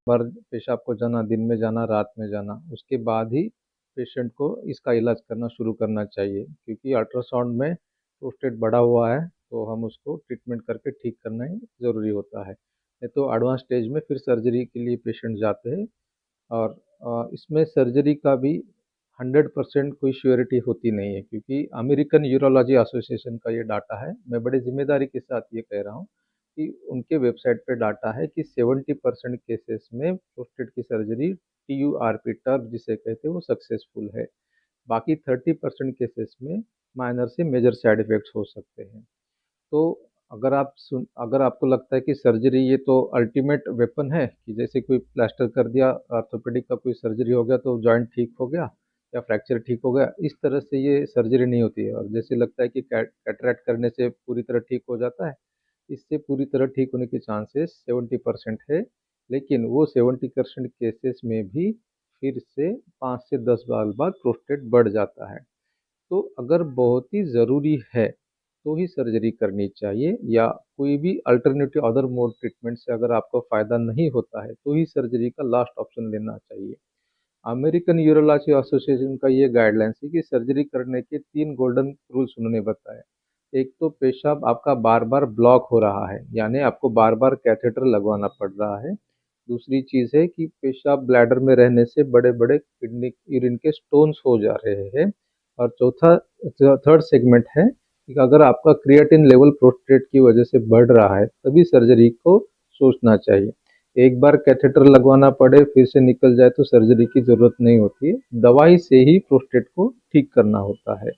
बार पेशाब को जाना, दिन में जाना, रात में जाना, उसके बाद ही पेशेंट को इसका इलाज करना शुरू करना चाहिए, क्योंकि अल्ट्रासाउंड में प्रोस्टेट बढ़ा हुआ है तो हम उसको ट्रीटमेंट करके ठीक करना ही ज़रूरी होता है। नहीं तो एडवांस स्टेज में फिर सर्जरी के लिए पेशेंट जाते हैं। और इसमें सर्जरी का भी 100% कोई श्योरिटी होती नहीं है, क्योंकि अमेरिकन यूरोलॉजी एसोसिएशन का ये डाटा है। मैं बड़ी जिम्मेदारी के साथ ये कह रहा हूँ कि उनके वेबसाइट पे डाटा है कि 70% केसेस में प्रोस्टेट की सर्जरी TURP, टर्प जिसे कहते हैं, वो सक्सेसफुल है। बाकी 30% केसेस में माइनर से मेजर साइड इफेक्ट्स हो सकते हैं। तो अगर आपको लगता है कि सर्जरी ये तो अल्टीमेट वेपन है, कि जैसे कोई प्लास्टर कर दिया, ऑर्थोपेडिक का कोई सर्जरी हो गया तो जॉइंट ठीक हो गया या फ्रैक्चर ठीक हो गया, इस तरह से ये सर्जरी नहीं होती है। और जैसे लगता है कि कैटरेक्ट करने से पूरी तरह ठीक हो जाता है, इससे पूरी तरह ठीक होने के चांसेस 70% है। लेकिन वो 70% केसेस में भी फिर से 5 से 10 साल बाद प्रोस्टेट बढ़ जाता है। तो अगर बहुत ही ज़रूरी है तो ही सर्जरी करनी चाहिए, या कोई भी अल्टरनेटिव अदर मोड ट्रीटमेंट से अगर आपको फ़ायदा नहीं होता है तो ही सर्जरी का लास्ट ऑप्शन लेना चाहिए। अमेरिकन यूरोलॉजी एसोसिएशन का ये गाइडलाइंस है कि सर्जरी करने के 3 गोल्डन रूल्स उन्होंने बताए। एक तो पेशाब आपका बार बार ब्लॉक हो रहा है, यानी आपको बार बार कैथेटर लगवाना पड़ रहा है। दूसरी चीज़ है कि पेशाब ब्लैडर में रहने से बड़े बड़े किडनी यूरिन के स्टोन्स हो जा रहे हैं। और चौथा, थर्ड सेगमेंट है कि अगर आपका क्रिएटिन लेवल प्रोस्टेट की वजह से बढ़ रहा है तभी सर्जरी को सोचना चाहिए। एक बार कैथेटर लगवाना पड़े फिर से निकल जाए तो सर्जरी की ज़रूरत नहीं होती है, दवाई से ही प्रोस्टेट को ठीक करना होता है।